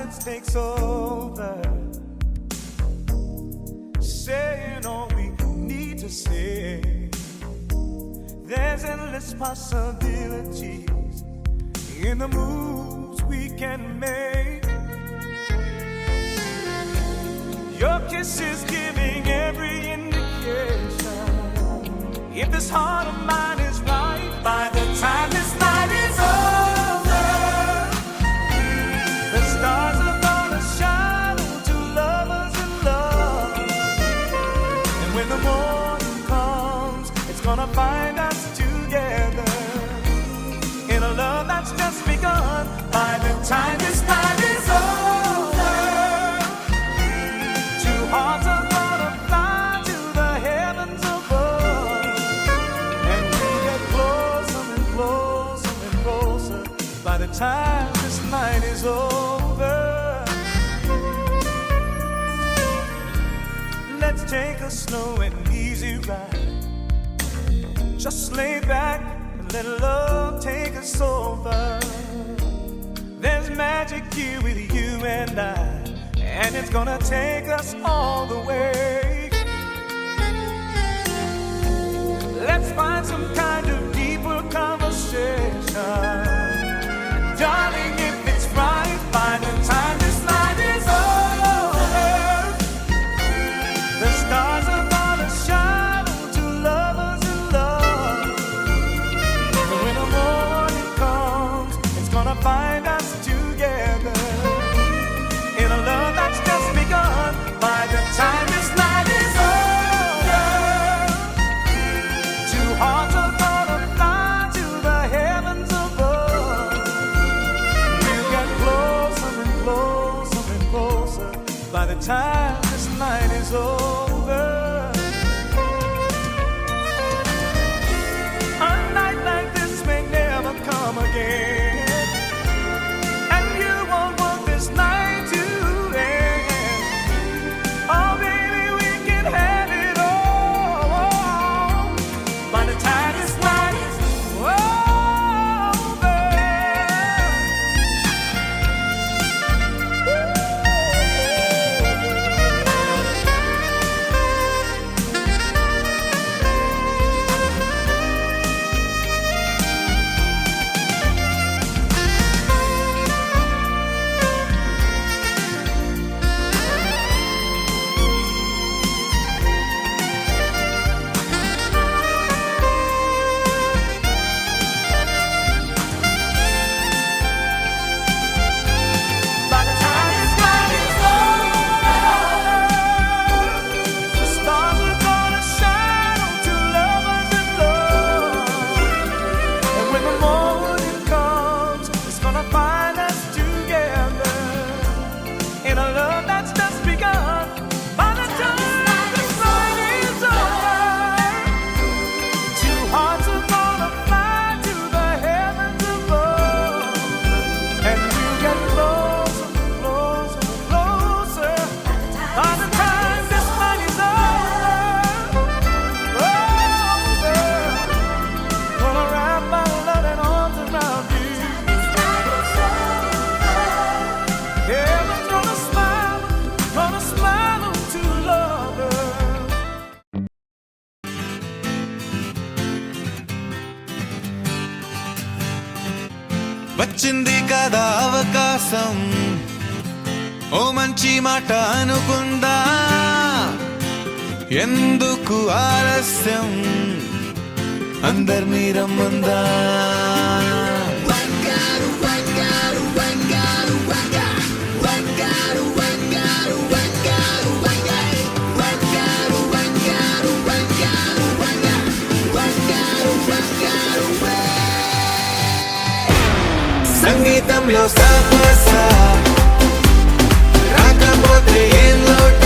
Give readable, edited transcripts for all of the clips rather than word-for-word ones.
silence takes over, saying all we need to say. There's endless possibilities in the moves we can make. Your kiss is giving every indication. If this heart of mine is right, by the time this night is over, the stars are gonna shine to lovers in love. And when the morning comes, it's gonna find us together in a love that's just begun. By the time this night is over, two hearts are gonna fly to the heavens above, and we'll get closer and closer and closer by the time this night is over. Let's take a slow and easy ride. Just lay back and let love take us over. There's magic here with you and I, and it's gonna take us all the way. Let's find some kind of deeper conversation. Darling, if it's right, by the time this night is over, the stars are gonna shine to lovers in love. And when the morning comes, it's gonna find us together in a love that's just begun. By the time this night is over, two hearts are gonna fly to the heavens above. We'll get closer and closer and closer by the time this night is over. A night like this may never come again, and you won't want this night to end. Oh baby, we can have it all by the time this night is over. By the time this night is over, the stars are gonna shine to lovers in love. And when the morning comes, it's gonna find us together in a love that's just begun. By the time this night is over, two hearts are gonna fly to the heavens above, and we'll get closer and closer and closer by the time this night is over. Gonna wrap my loving arms around you. Heaven's gonna smile to lovers. వచ్చింది కదా అవకాశం, ఓ మంచి మాట అనుకుందా, ఎందుకు ఆలస్యం, అందరినీ రమ్మందా. సంగీతంలో సాపసా రాకపోతే ఏం లోట,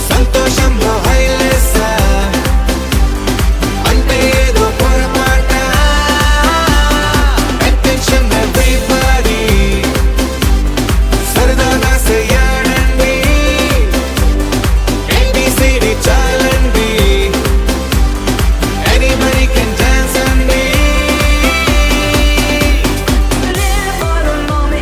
సంతోషంలో హైలేసా అంటే ఏదో పొరపాట. అటెన్షన్ ఎవ్రీబడీ, సరదాగా చేయాలండి, ABCD చాలండి, anybody can dance అండి. Live for the moment.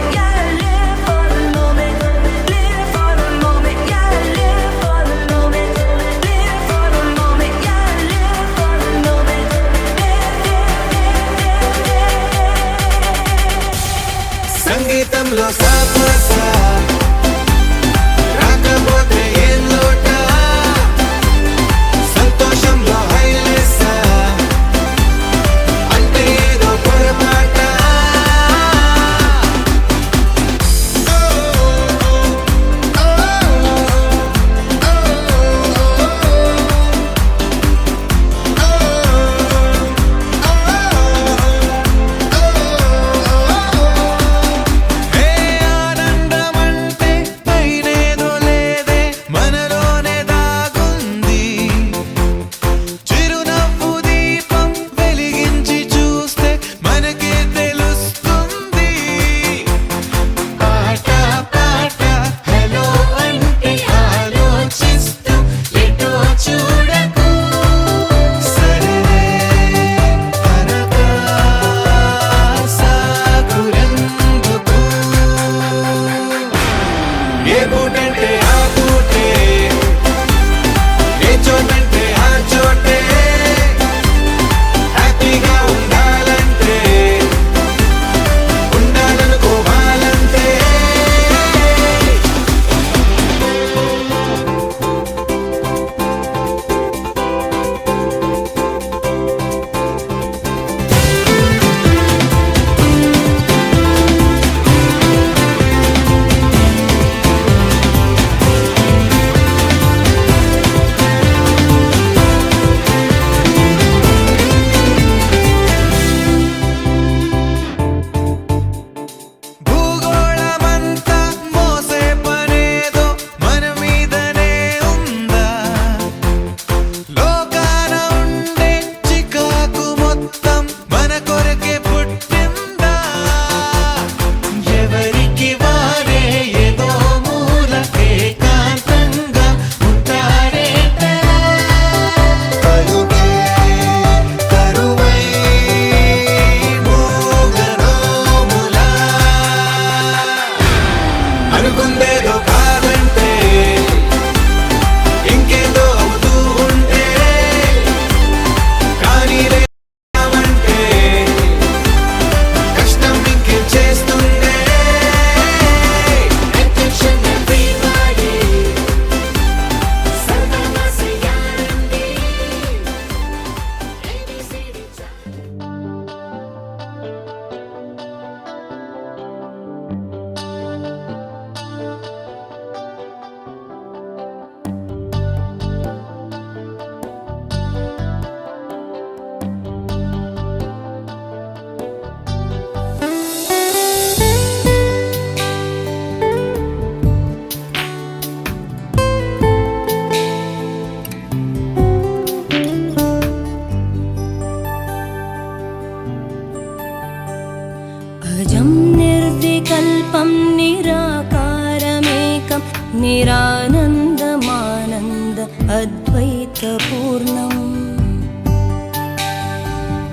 निराकारमेकं निरानन्दमानन्द अद्वैतपूर्णम्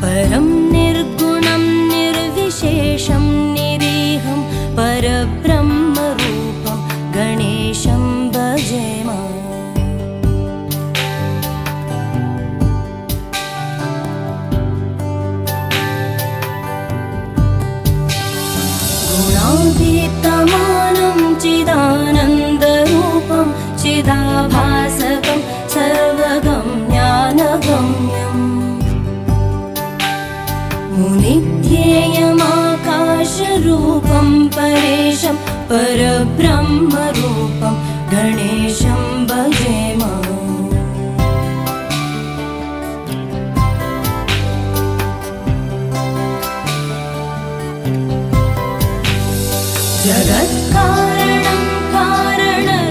परं निर्गुणं निर्विशेषं निरीहं परब्रह्मरूपं गणेशं भजेम गुणातीतमानं चिदानन्दरूपं चिदाभासकं सर्वगम्यानगम्यम् मुनिध्येयमाकाशरूपं परेशं परब्रह्मरूपं गणेशं भजेम जगत्कारणं कारणज्ञानरूपं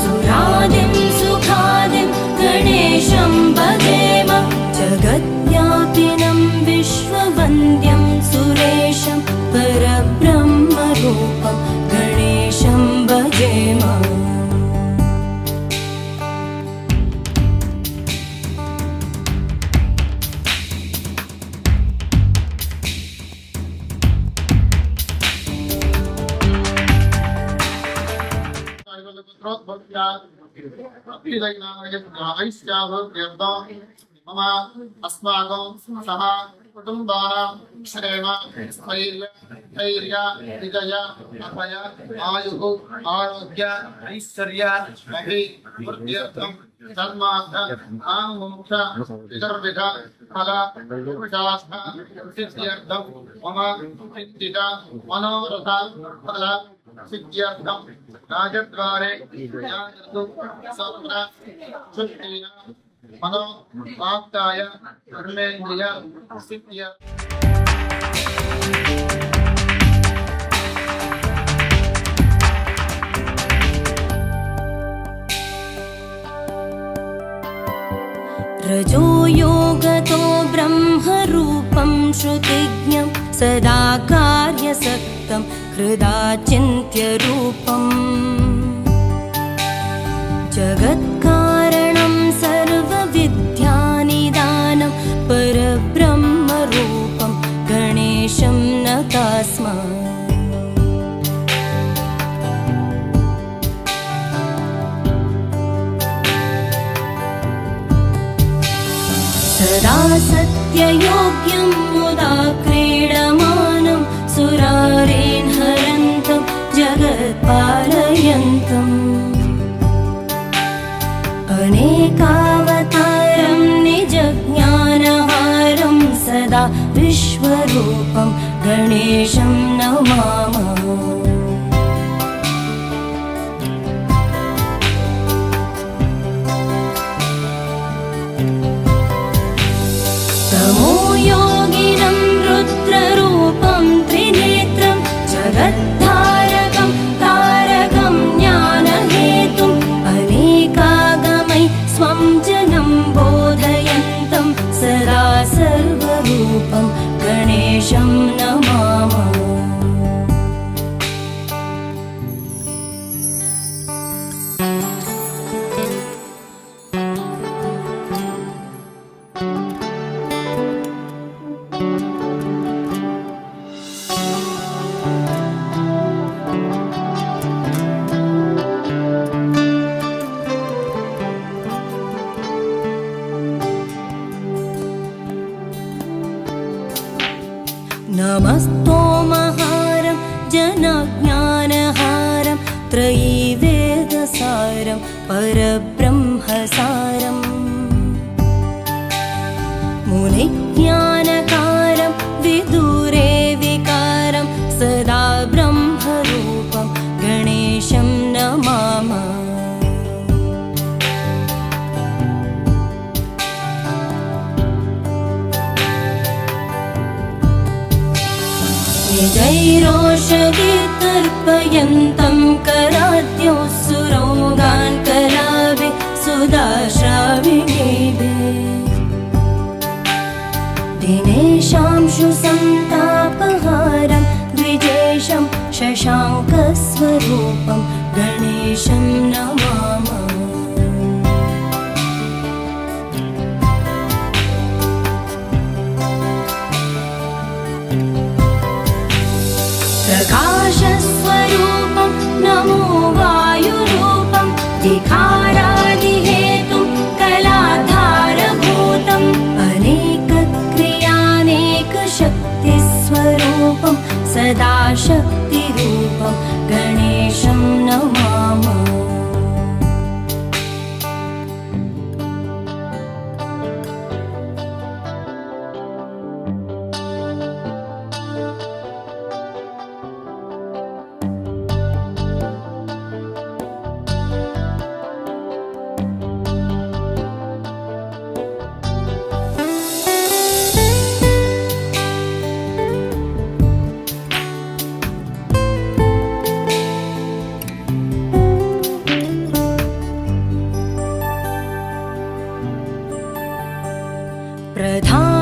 सुरादिं सुखादिं गणेशं भजेम जगद्व्यापिनं विश्ववन्द्यं सुरेशं परब्रह्मरूपं गणेशं भजेम मम अस्माकं सह कुटुम्बानां क्षेम स्थैर्य धैर्य विजय अभय आयुः आरोग्य ऐश्वर्य अभिवृद्ध्यर्थं धर्मार्थ काममोक्ष चतुर्विध फल पुरुषार्थ सिद्ध्यर्थं मम चिन्तित मनोरथ फल सिद्ध्यर्थं राजद्वारे ज्ञानतु सत्र शुद्धेन मनो वाक्काय कर्मेन्द्रिय सिद्ध्य रजो योगतो ब्रह्मरूपं श्रुतिज्ञं सदा कार्यसक्तं हृदा चिन्त्यरूपम् जगत्कारणं सर्वविद्यानिदानं परब्रह्मरूपं गणेशं नतास्म सदा सत्ययोग्यं मुदा क्रीडमानं सुरारेन् हरन्तं जगत्पालयन्तम् अनेकावतारं निजज्ञानहारं सदा विश्वरूपं गणेशं नमामः तमोयोगिनं रुद्ररूपं त्रिनेत्रं जगद्धारकं तारकं ज्ञानहेतुम् अनेकागमै स्वं जनं बोधयन्तं सदा सर्वरूपं गणेशं नमामः नमस्तोमहारं जनज्ञानहारं त्रयीवेदसारं परब्रह्मसारम् मुनिज्ञानकारं विदुरे विकारं सदा ब्रह्मरूपं गणेशं नमामः निजैरोषधीतर्पयन्तं कराद्यो सुरोगान् कलाभि सुदाश्राविणीभिः दिनेशांशु सन्तापहारं द्विजेशं शशाङ्कस्वरूपं गणेशं नमामः। प्रकाशस्वरूपं नमो वायुरूपं विकारादिहेतुं कलाधारभूतम् अनेकक्रियानेकशक्तिस्वरूपं सदा शक्तिरूपं गणेशं नमामः।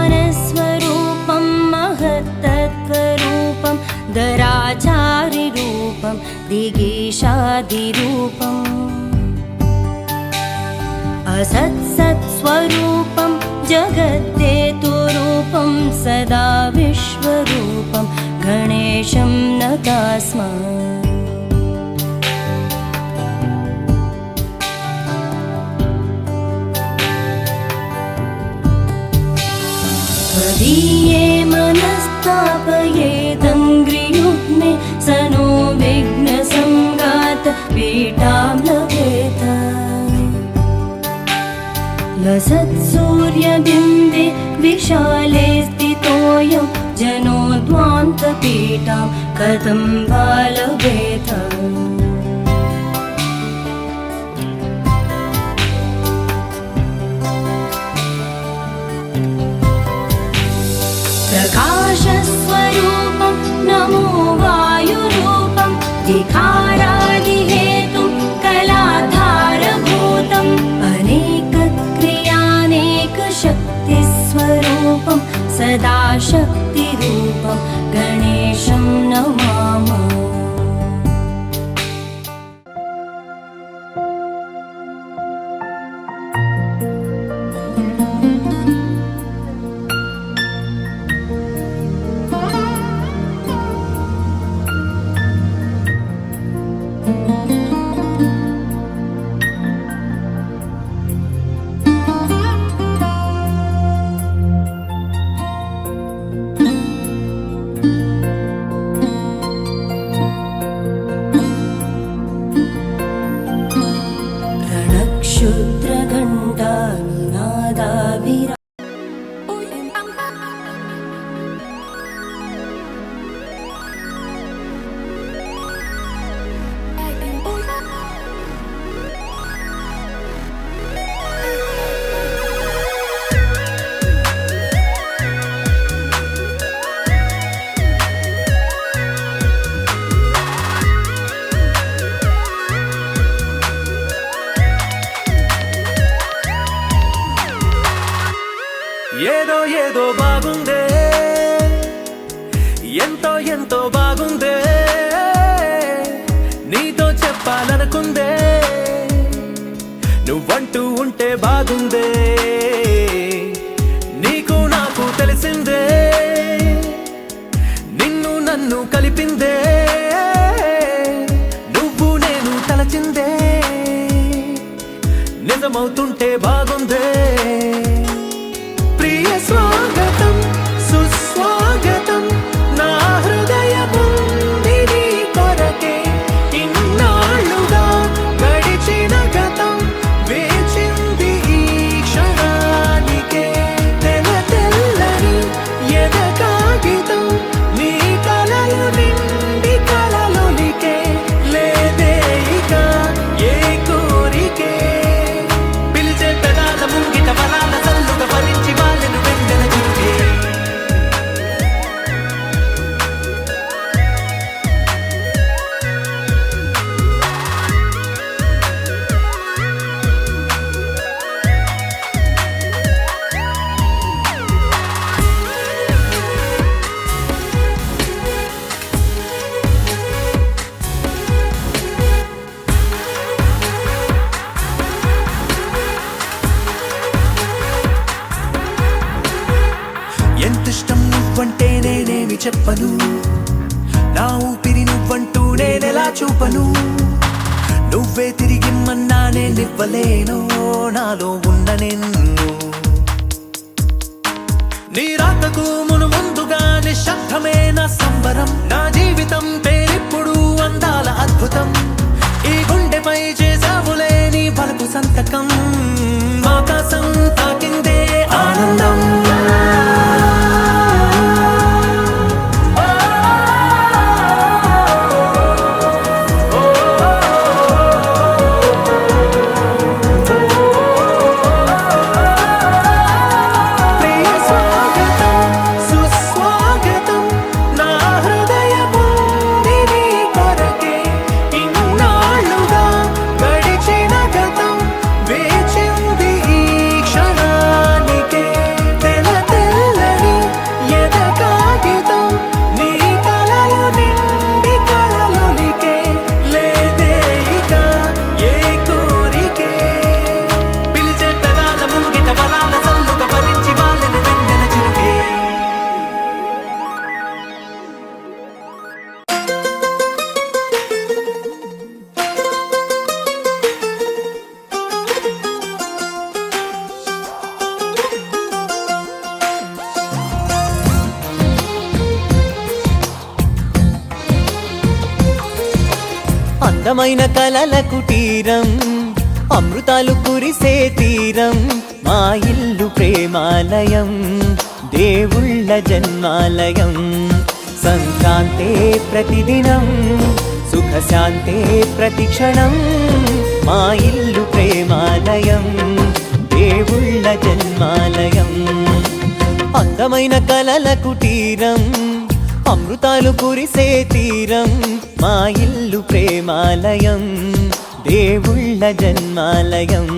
प्रधानस्वरूपं महत्तत्त्वरूपं दराचारिरूपं दिगीशादिरूपम् असत्सत्स्वरूपं जगद्देतुरूपं सदा विश्वरूपं गणेशं नतास्मः। त्वदीये मनस्तापयेदङ्घ्रियुग्मे स नो विघ्नसङ्गात पीठां लभेत। लसत्सूर्यबिम्बे विशाले स्थितोऽयं जनोद्वान्तपीठां कथं वा लभेत। प्रकाशस्वरूपं नमो वायुरूपं विकारादिहेतुं कलाधारभूतम् अनेकक्रियानेकशक्तिस्वरूपं सदा शक्तिरूपं गणेशं नमामः। रणक्षुद्रघण्टानिनादाभिरा ఏదో ఏదో బాగుందే, ఎంతో ఎంతో బాగుందే, నీతో చెప్పాలనుకుందే, నువ్వంటూ ఉంటే బాగుందే, నీకు నాకు తెలిసిందే, నిన్ను నన్ను కలిపిందే, నువ్వు నేను తలచిందే, నిజమవుతుంటే బాగుందే. ప్రియ స్వాగతం సుస్వాగతం నా హృదయముంది నీ కొరకే, ఇన్నాళ్ళుగా గడిచిన గతం వేచింది ఈ క్షణానికే. తెల్ల తెల్లని ఎద కాగితం నీ కలలు నిండి కలలొలికే, లేదే ఇక ఏ కోరికే. పిలిచే పెదాల ముంగిట వరాల సల్లుగా భరించి వాళ్ళను వెంటనే చెప్పను, నా ఊపిరి నువ్వంటూ నేనెలా చూపను, నువ్వే తిరిగిమ్మన్నా నేనివ్వలేను నాలో ఉన్న నిన్ను. నీ రాకకు ముందుగా నిశ్శబ్దమే నా సంబరం, నా జీవితం పేరిప్పుడు అందాల అద్భుతం, ఈ గుండెపై చేసావులే నీ బలపు సంతకం, ఆకాశం తాకిందే ఆనందం. అందమైన కలల కుటీరం, అమృతాలు కురిసే తీరం, మా ఇల్లు ప్రేమాలయం, దేవుళ్ళ జన్మాలయం, సంక్రాంతే ప్రతిదినం, సుఖశాంతే ప్రతిక్షణం, మా ఇల్లు ప్రేమాలయం, దేవుళ్ళ జన్మాలయం. అందమైన కలల కుటీరం, అమృతాలు కురిసే తీరం, మా ఇల్లు ప్రేమాలయం, దేవుళ్ళ జన్మాలయం.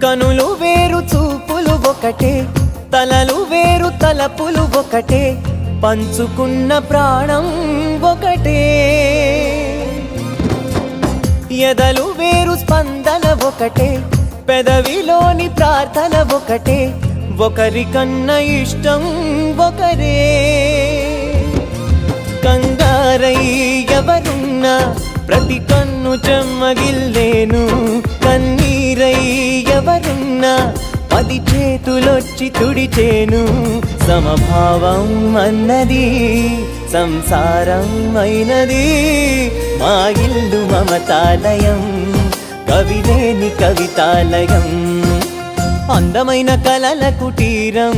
కనులు వేరు చూపులు ఒకటే, తలలు వేరు తలపులు ఒకటే, పంచుకున్న ప్రాణం ఒకటే, ఎదలు వేరు స్పందన ఒకటే, పెదవిలోని ప్రార్థన ఒకటే, ఒకరికన్నా ఇష్టం ఒకరే. కంగారై ఎవరున్నా ప్రతి కన్ను చెమ్మగిల్లేను, కన్నీరై ఎవరున్నా 10 చేతులొచ్చి తుడిచేను సమభావం అన్నది సంసారం అయినది మా ఇల్లు మమతాలయం కవిలేని కవితాలయం అందమైన కలల కుటీరం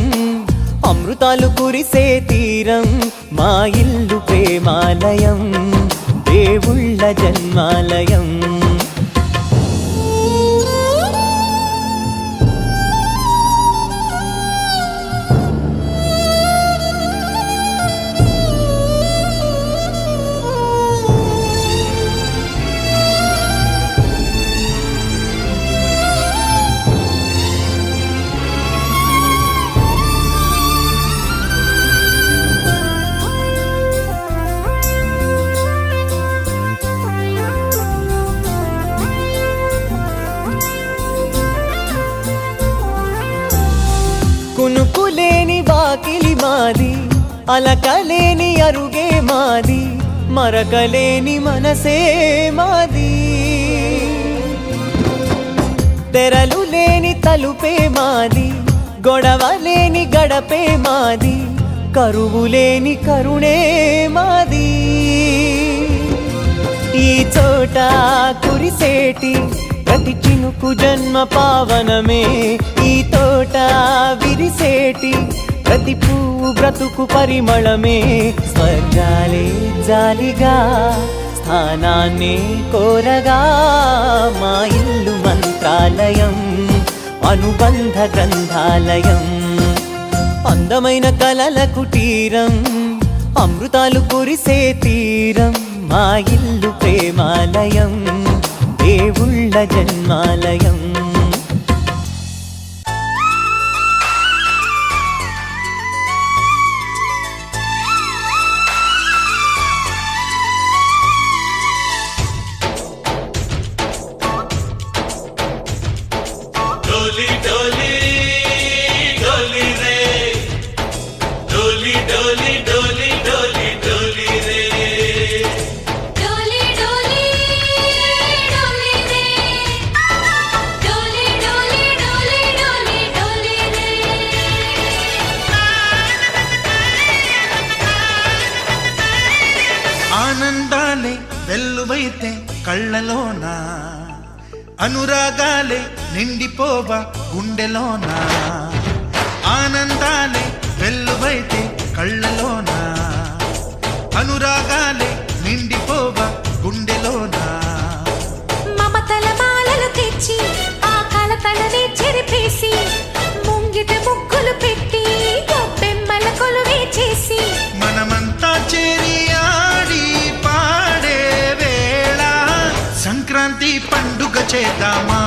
అమృతాలు కురిసే తీరం మా ఇల్లు ప్రేమాలయం దేవుళ్ళ జన్మాలయం కునుకులేని వాకిలి మాది అలకలేని అరుగే మాది మరకలేని మనసే మాది తెరలు లేని తలుపే మాది గొడవలేని గడపే మాది కరువులేని కరుణే మాది ఈ చోట కురిసేటి ప్రతి చినుకు జన్మ పావనమే ఈ తోట విరిసేటి ప్రతి పువ్వు బ్రతుకు పరిమళమే స్వర్గాలే జాలిగా స్థానాన్ని కోరగా మా ఇల్లు మంత్రాలయం అనుబంధ గ్రంథాలయం అందమైన కలల కుటీరం అమృతాలు కురిసే తీరం మా ఇల్లు ప్రేమాలయం దేవుళ్ళ జన్మాలయం डोली डोली डोली रे डोली डोली डोली डोली डोली रे डोली डोली डोली रे डोली डोली डोली डोली डोली रे ఆనందాలే వెల్లువైతే కళ్ళలోనా అనురాగాలే నిండిపోవా గుండెలోనా ఆనందాలే వెల్లువైతే కళ్ళలోనా అనురాగాలే నిండిపోవా గుండెలోనా మమతల మాలలు తెచ్చి ఆ కలతలనే చెరిపేసి ముంగిట ముగ్గులు పెట్టి గొప్పెమ్మల కొలువే చేసి మనమంతా చేరి ఆడి పాడే వేళ సంక్రాంతి పండుగ చేద్దామా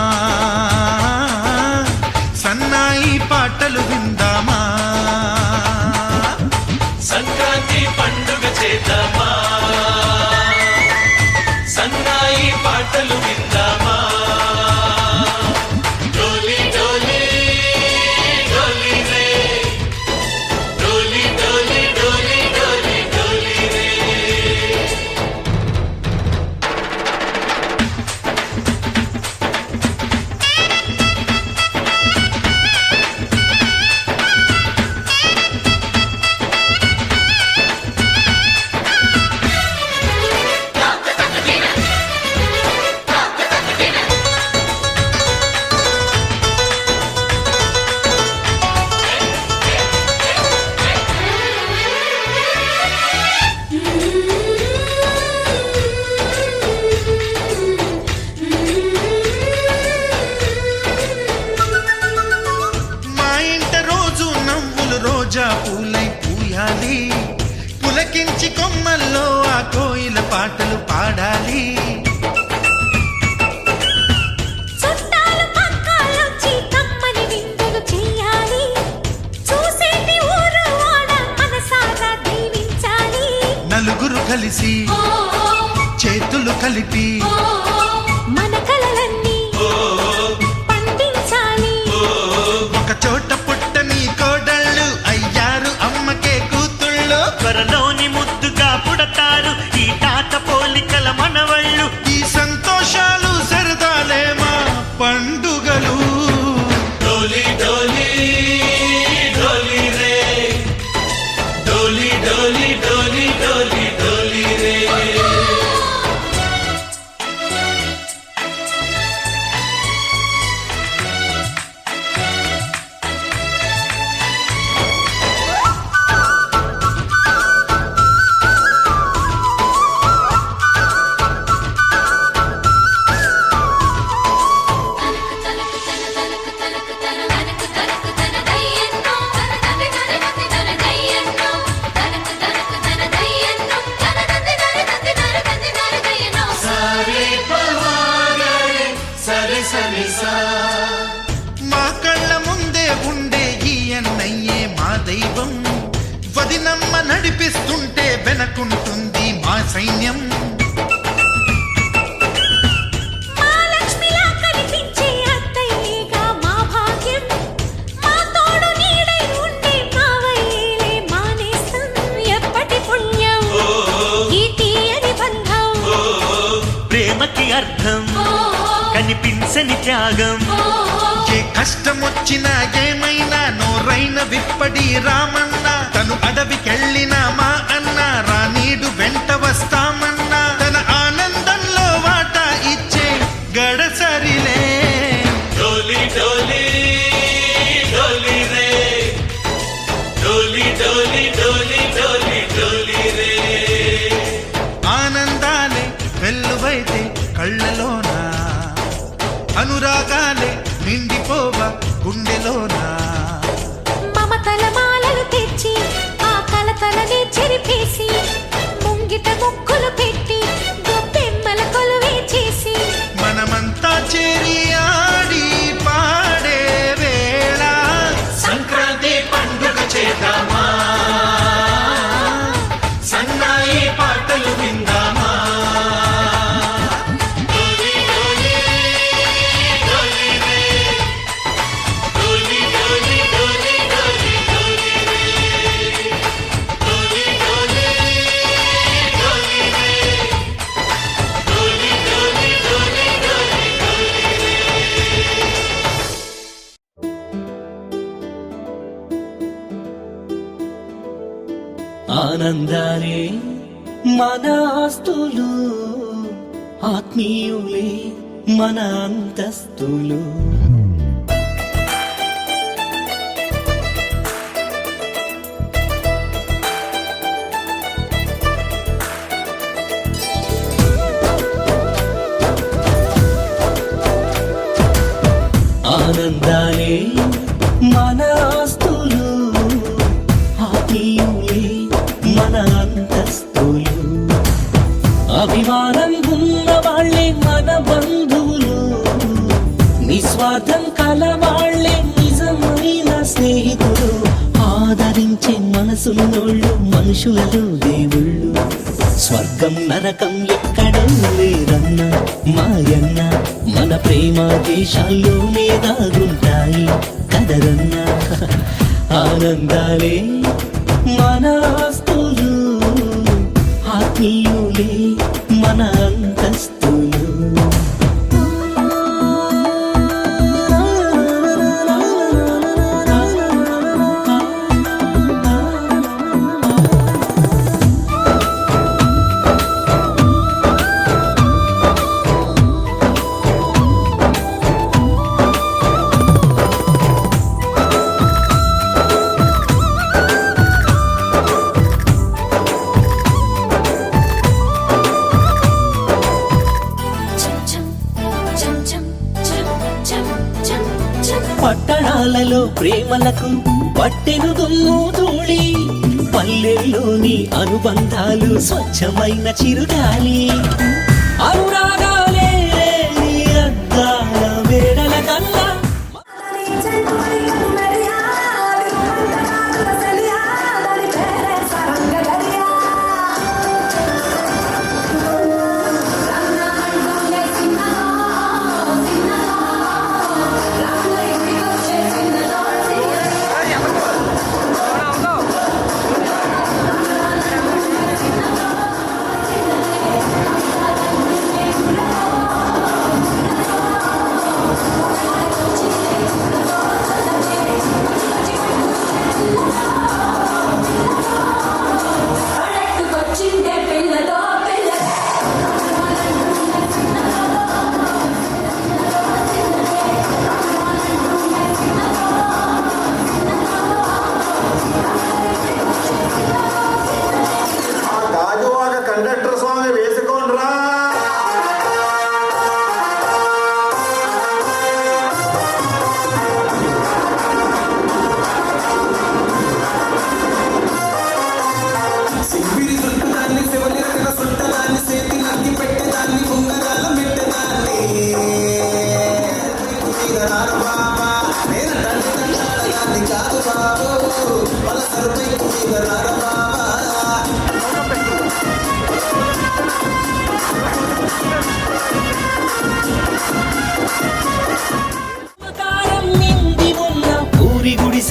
సన్నాయి పాటలు విందామా సంక్రాంతి పండుగ చేద్దామా సన్నాయి పాటలు విందామా డోలి డోలి డోలి రే డోలి డోలి డోలి డోలి డోలి రే మా ఇంట రోజు నవ్వులు రోజా పూలై పూయాలి పులకించి కొమ్మల్లో ఆ కోయిల పాటలు పాడాలి చుట్టాలు పక్కాలొచ్చి కమ్మని విందులు చెయ్యాలి చూసేటి ఊరు వాడ మనసారా దీవించాలి నలుగురు కలిసి చేతులు కలిపి మన కలలన్నీ పండించాలి ఒక చోట పుట్టని కోడళ్ళు అయ్యారు అమ్మకే కూతుళ్ళు త్వరలోని ముద్దుగా పుడతారు ఈ తాత పోలికల మనవళ్ళు ఈ సంతోషాలు సరదాలే మా పండుగలు డోలి డోలి కనిపిస్తుంటే వెనకుంటుంది మా సైన్యం. మా లక్ష్మిలా కనిపించే అత్తయ్యేగా మా భాగ్యం. మా తోడు నీడై ఉండే మా వయ్యేలే మానేస్తం. ఎప్పటి పుణ్యం ఈ తీయని బంధం. ప్రేమకి అర్థం కనిపించని త్యాగం. ఏ కష్టం వచ్చినా ఏమైనా నోరైన విప్పడి రామన్న. తను అడవికెళ్ళిన మా అన్న రానీడు వెంట వస్తామన్నా. తన ఆనందంలో వాటా ఇచ్చే గడసరిలే. డోలి డోలి డోలి రే, డోలి డోలి డోలి డోలి డోలి రే. ఆనందాలే వెల్లువైతే కళ్ళలోనా, అనురాగాలే నిండిపోవ గుండెలోనా. మమతల మాలలు తెచ్చి ఆ కలతలనే చెరిపేసి ముంగిట ముక్కులు పెట్టి గొప్పెమ్మల కొలువే చేసి మనమంతా చేరి ఆడి పాడే వేళ సంక్రాంతి పండుగ చేద్దామా, సన్నాయి పాటలు విందామా. డోలి డోలి డోలి రే, డోలి డోలి డోలి డోలి డోలి రే, డోలి డోలి డోలి రే, డోలి డోలి డోలి డోలి డోలి రే. ఆనందాలే మన ఆస్తులు, ఆత్మీయులే మన అంతస్తులు. ఆనందాలే మన ఆస్తులు, ఆత్మీయులే మన అంతస్తులు. అభిమానం ఉన్న వాళ్ళే మన బంధువులు, నిస్వార్థం కల వాళ్ళే నిజమైన స్నేహితులు. ఆదరించే మనసున్నోళ్ళు మనుషులలో దేవుళ్ళు. స్వర్గం నరకం ఎక్కడో లేరన్న మాయన్న, మన ప్రేమ దేశాల్లోనే దాగుంటాయి కదరన్నా. ఆనందాలే మన ఆస్తులు, ఆత్మీయులే మన అంతస్తులు. పట్టణాలలో ప్రేమలకు పట్టెను దుమ్ము ధూళి, పల్లెల్లోని అనుబంధాలు స్వచ్ఛమైన చిరుగాలి. అనురాగాలే అద్దాల వేడల కన్నా కాదు బాబు వలసరుపై కుమిగరార బాబా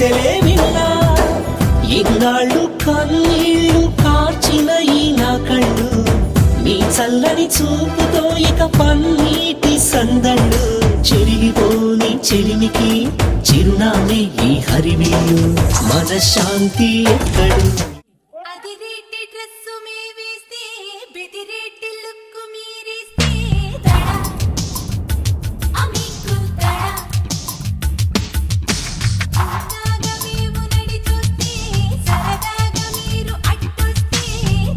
గుండెలే విన్నా ఇన్నాళ్ళు కన్నీళ్ళు కార్చిన ఈ నా కళ్ళు నీ చల్లని చూపుతో ఇక పన్నీటి సందళ్ళు చెరిగిపోని చెలిమికి చిరునామే ఈ హరివిల్లు మనశ్శాంతి ఎక్కడు అదిరేటి డ్రెస్సు మే వేస్తే బెదిరేటి లుక్కు మీరేస్తే దడా అమీకు దడా నాగా మేము నడి చూస్తే సరదాగా మీరు అట్టొస్తే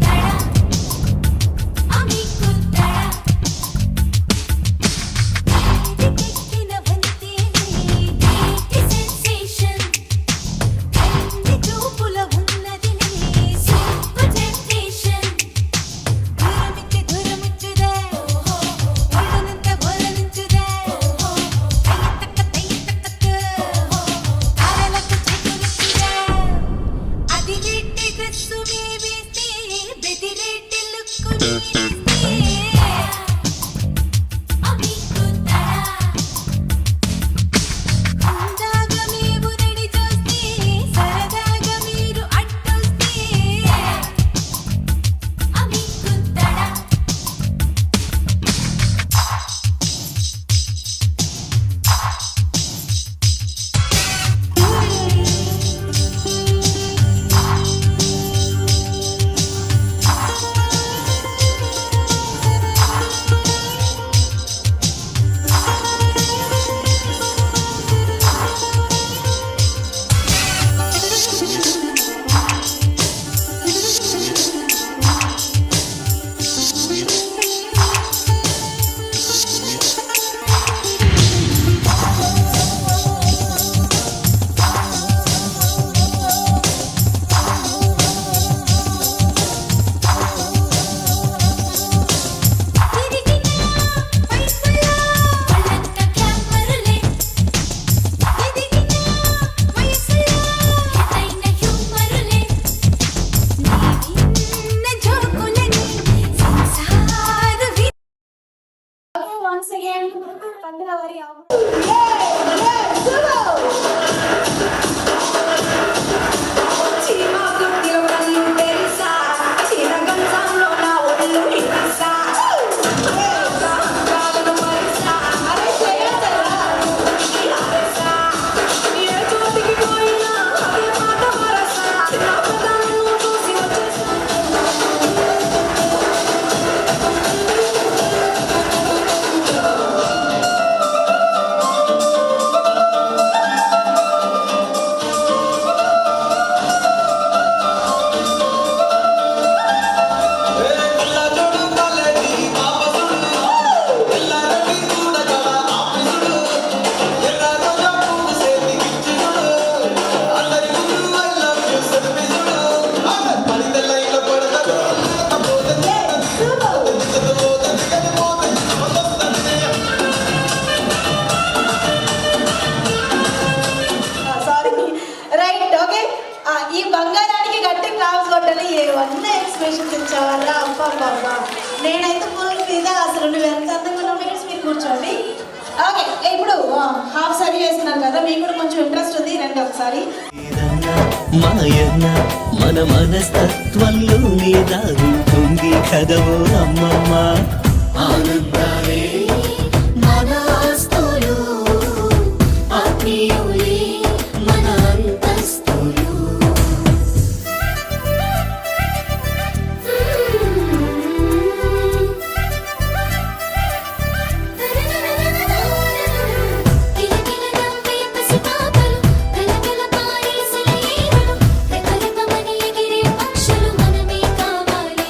దడా అమీకు దడా ఎక్కిన వంతేనే సెన్సేషన్ కంటి చూపుల ఉన్నదిలే సూపర్ టెంప్టేషన్ దురమిచ్చుదా ఒళ్ళనంత బోలనించుదా తయ్యతక్క తారలకు చెట్టువిచ్చుదా అది రెట్టి డ్రెస్సు మే వేస్తే బెదిరెట్టి లుక్కు మీరేస్తే అమీకు తడా అందాగా మేము నడి చూస్తే సరదాగా మీరు అట్టొస్తే అమీకు తడా తిరిగినా వైపులా వాళ్ళంత క్యాంపరులే ఎదిగినా వయసులా ఎత్తైన హ్యూమరులే నీవిన్న జోకులని సంసార once again Pandiravari చీమా కుట్టిలో కళ్ళు తెరిసా చీరగంధంలో నా ఒళ్ళు నిండిసా కావడం మరిసా అరే చేయదరా ఇలారేసా ఏ చోటికి పోయినా అదే మాట వరసా చిన్న పదాలను చూసి వచ్చేసా సారీ రైట్ ఓకే ఈ బంగారానికి గట్టి క్లాప్స్ కొట్టాలి ఏమన్నా ఎక్స్ప్రెషన్స్ ఇచ్చేవాళ్ళ అబ్బా నేనైతే ఫుల్ ఫీదా అసలు నువ్వు ఎంత అందంగా ఉన్నావు మినిట్స్ మీరు కూర్చోండి ఓకే ఇప్పుడు హాఫ్ సారీ వేసినాం కదా మీకు కూడా కొంచెం ఇంట్రెస్ట్ ఉంది రండి ఒకసారి మాయన్న మన మనస్తత్వంలోనే దాగుంటుంది కదవో అమ్మమ్మ ఆనందాలే మన ఆస్తులు ఆత్మీయులే మన అంతస్తులు కిలకిల నవ్వే పసిపాపలు కలకల పారేసలేరులు రెపరెపమని ఎగిరే పక్షులు మనమే కావాలి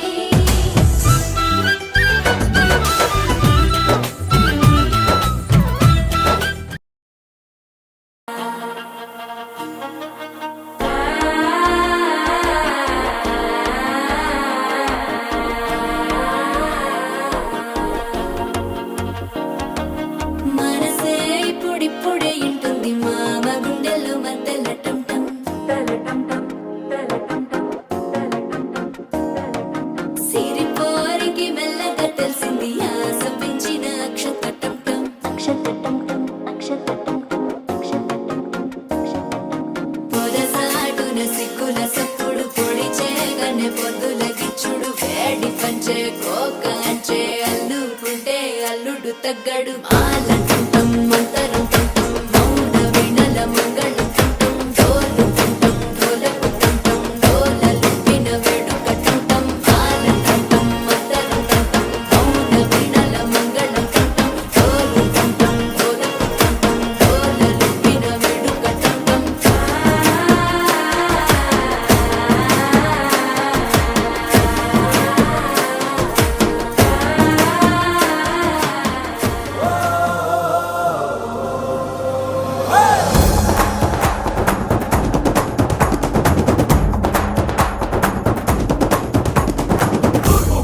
సిగ్గుల సప్పుడు పొడి చేయగానే పొద్దుల గిచ్చుడు వేడి పంచే కోక అంచే అల్లుకుంటే అల్లుడు తగ్గడు మాలంటుంటాం మంతరం తుంటాం మౌన వినల మంగళం తుంటాం డోలు తుంటాం డోలకు తుంటాం డోలలు విన వేడుక తుంటాం మాలంటుంటాం మంతరం తుంటాం మౌన వినల మంగళం తుంటాం డోలు తుంటాం డోలకు తుంటాం డోలలు విన వేడుక తుంటాం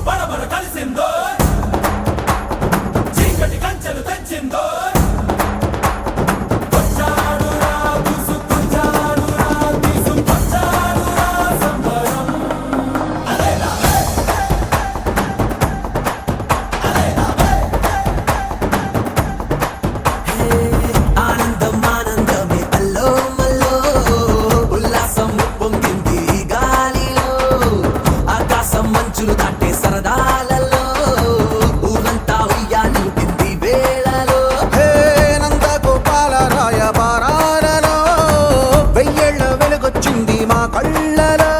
బడబడ కలిసిందో చీకటి కంచెలు తెచ్చిందో వచ్చాడురా దూసుకొచ్చాడురా తీసుకొచ్చాడురా సంబరం ఆనందం ఆనందమే అల్లో మల్లో ఉల్లాసం పొంగింది ఈ గాలిలో ఆకాశం మంచులు దాటే సరదాలలో ఊరంతా ఉయ్యాలుంది వేళలో నంద గోపాల రాయబారాలలో వెయ్యేళ్ల వెలుగొచ్చింది మా కళ్ళలో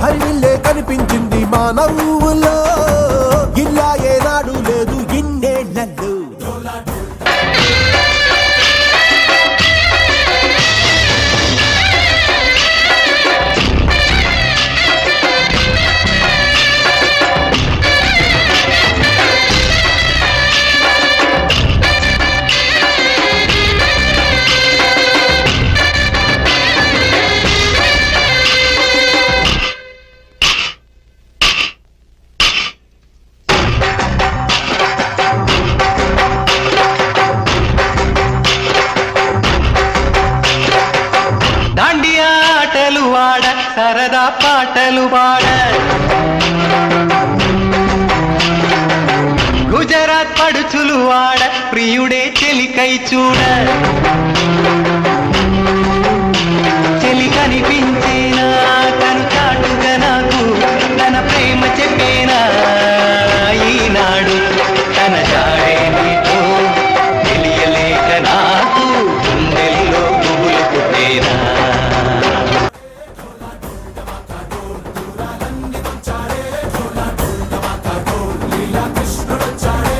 హరివిల్లే కనిపించింది మా నవ్వులో ఇలా ఏనాడు లేదు ఇన్నేళ్లలో దాండియా ఆటలు వాడ సరదా పాటలు పాడ గుజరాత్ పడుచులు వాడ ప్రియుడే చెలికై చూడ చెలి కనిపించేనా తను చాటుగా నాకు తన ప్రేమ చెప్పేనా ఈనాడు తన జాడేమిటో తెలియలేక నాకు గుండెల్లో పువ్వులు పుట్టేనా కృష్ణుడొచ్చాడే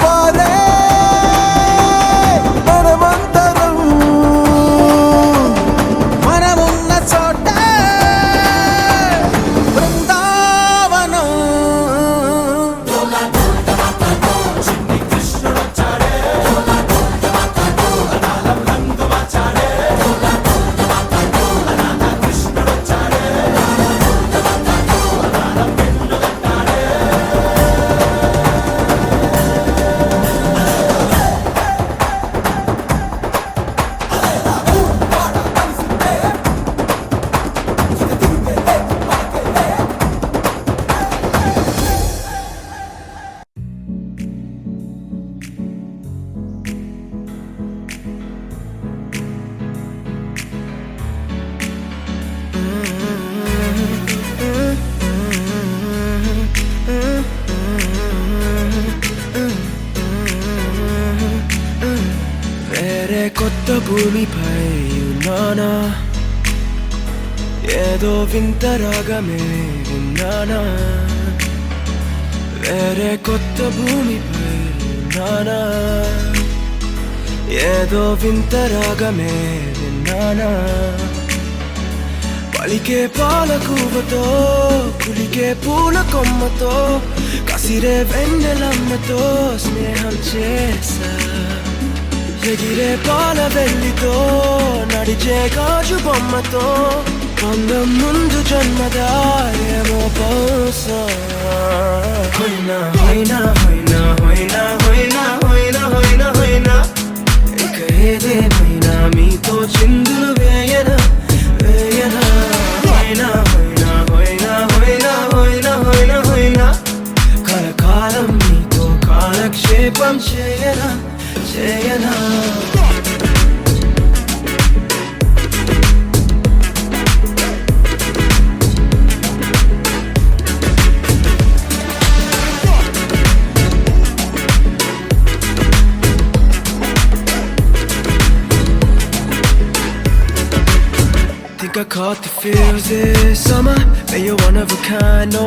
వారే మనమందరం మనమున్న చోట బృందావనం. వేరే కొత్త భూమిపై ఉన్నానా, ఏదో వింత రాగమే విన్నానా. వేరే కొత్త భూమిపై ఉన్నానా, ఏదో వింత రాగమే విన్నానా. పలికే పాలకూవతో కులికే పూల కొమ్మతో కసిరే వెన్నెలమ్మతో స్నేహం చేసా. ఎగిరే పాల వెల్లితో నడిచే గాజు బొమ్మతో అందం ముందు జన్మదా ఏమో బహుశా. హోయినా హోయినా హోయినా హోయినా హోయినా హోయినా హోయినా హోయినా ఇక ఏదేమైనా మీతో చిందులు వేయనా వేయనా. హోయినా హోయినా హోయినా హోయినా హోయినా హోయినా హోయినా కలకాలం మీతో కాలక్షేపం చేయనా చేయనా. Think I caught the feels this summer. Man, you're one of a kind, no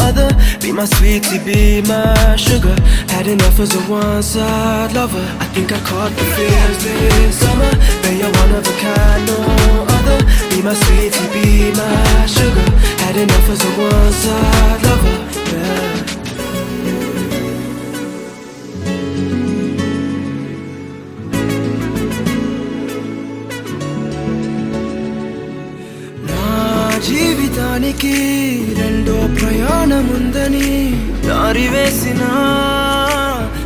other. Be my sweetie, be my sugar. Had enough as a one-side lover. I think I caught the feels this summer. Man, you're one of a kind, no other. Be my sweetie, be my sugar. Had enough as a one-side lover. Yeah. జీవితానికి రెండో ప్రయాణముందని దారి వేసిన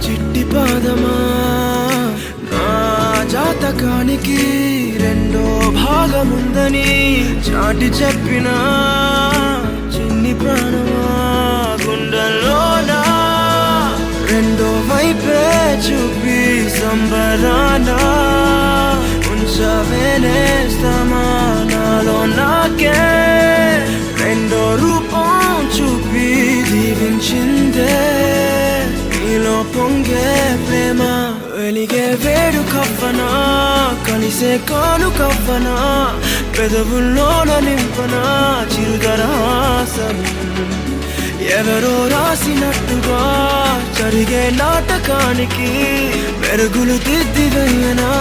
చిట్టి పాదమా. నా జాతకానికి రెండో భాగముందని చాటి చెప్పిన చిన్ని ప్రాణమా. గుండెల్లోనా రెండో వైపే చూపి సంబరానా ఉంచవేనేస్తామా. నాలో నాకే రెండో రూపం చూపి దీవించిందే నీలో పొంగే ప్రేమ. వెలిగే వేడు కవ్వనా కలిసే కాను కవ్వనా పెదవుల్లోన నింపనా చిరుదరాసం. ఎవరో రాసినట్టుగా జరిగే నాటకానికి మెరుగులు దిద్దివయ్యనా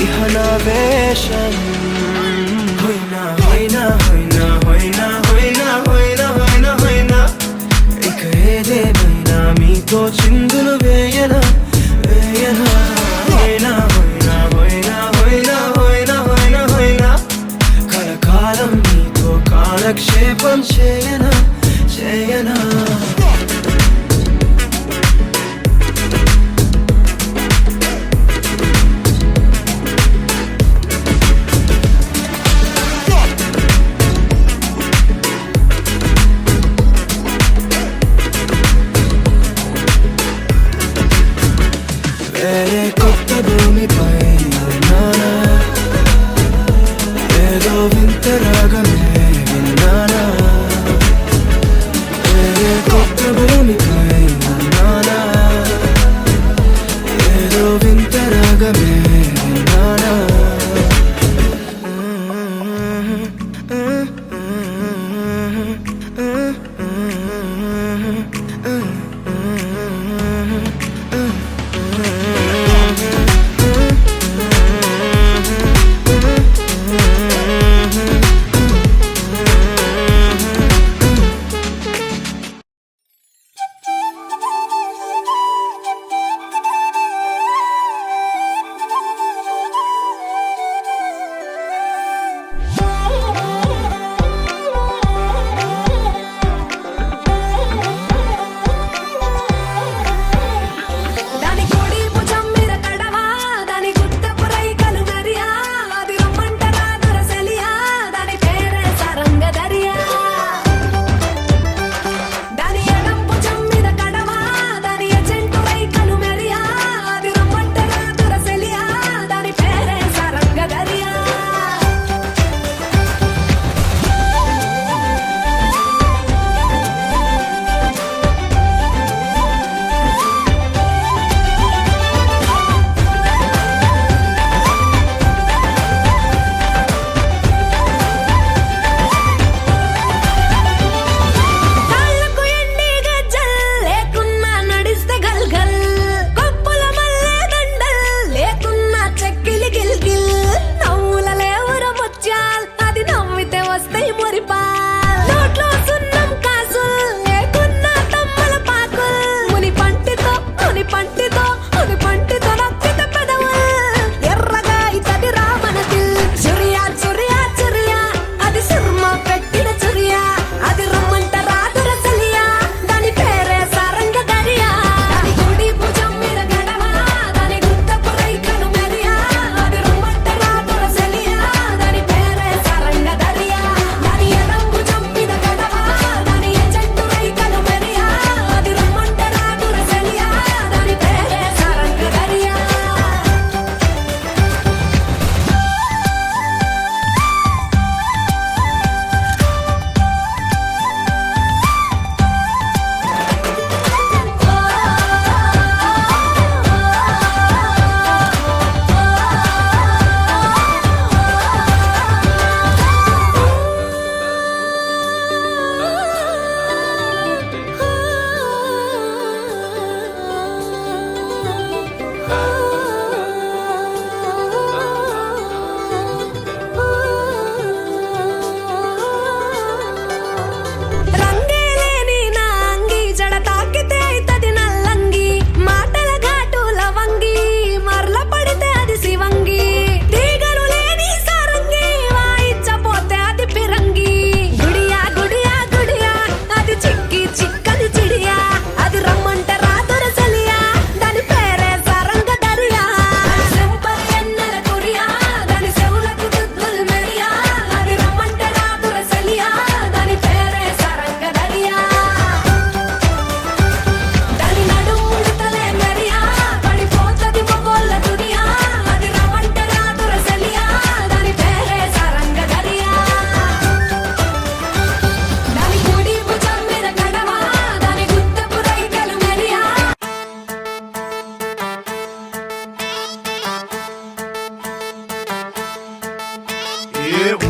ఇహ నా వేషం. హోయినా హోయినా హోయినా హోయినా హోయినా హోయినా హోయినా హోయినా ఇక ఏదేమైనా మీతో చిందులు వేయనా వేయనా. హోయినా హోయినా హోయినా హోయినా హోయినా హోయినా హోయినా కలకాలం మీతో కాలక్షేపం చేయనా చేయనా. వేరే కొత్త భూమిపై ఉన్నానా, ఏదో వింత రాగమే విన్నానా. వేరే కొత్త భూమిపై ఉన్నానా, ఏదో వింత రాగమే విన్నానా.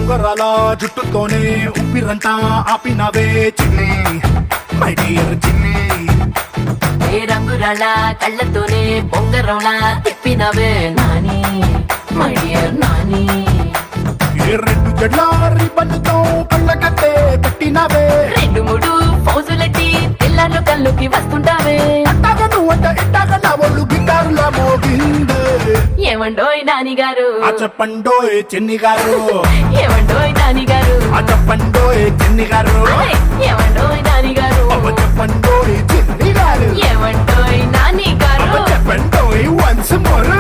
ఉంగరాల జుట్టుతోనే ఉప్పిరంతా ఆపినవే చిన్ని మై డియర్ చిన్ని ఏ రంగురాళ్ళ కళ్ళతోనే బొంగరంలా తిప్పినవే నాని మై డియర్ నాని ఏ రెండు జడ్ల రిబ్బన్తో కళ్ళకట్టే కట్టినవే రెండు మూడు ఫౌజులెట్టి పిల్లలు కళ్ళుకి వస్తుంటావే అట్టాగా నువ్వంట ఇట్టాగా నా ఒళ్ళు గిటారులా మోగిందే ఏమండోయ్ నాని గారు ఆ చెప్పండోయ్ చిన్ని గారు ఏమండోయ్ నాని గారు ఆ చెప్పండోయ్ చిన్ని గారు అరే, ఏమండోయ్ నాని గారు అవ్వ చెప్పండోయ్ చిన్ని గారు ఏమండోయ్ నాని గారు అవ్వ చెప్పండోయ్ వన్స్ మోర్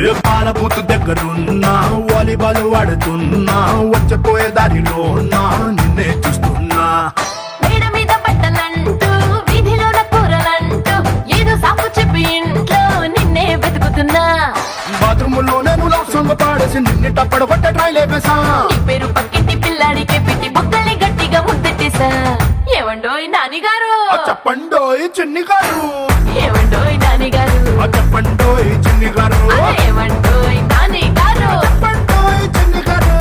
ఏ పాలబూతు దగ్గరున్నా వాలీబాల్ ఆడుతున్నా వచ్చపోయే దారిలో నా నిన్నే చూస్తున్నా మేడ మీద బట్టలంటూ వీధిలోన కూరలంటూ ఏదో సాకు చెప్పి ఇంట్లో నిన్నే వెతుకుతున్నా బాత్రూములో నేను లవ్ సాంగ్ పాడేసి నిన్ను టప్పడ కొట్ట ట్రై లేపేసా నీ పేరు పక్కింటి పిల్లాడికే పెట్టి బొక్కల్ని గట్టిగా ముద్దెట్టేశా ఏమండోయ్ నాని గారు ఆ చెప్పండోయ్ చిన్ని గారు ఏమండోయ్ నాని గారు ఆ చెప్పండోయ్ చిన్ని గారు అరే, ఏమండోయ్ నాని గారు చెప్పండోయ్ చిన్ని గారు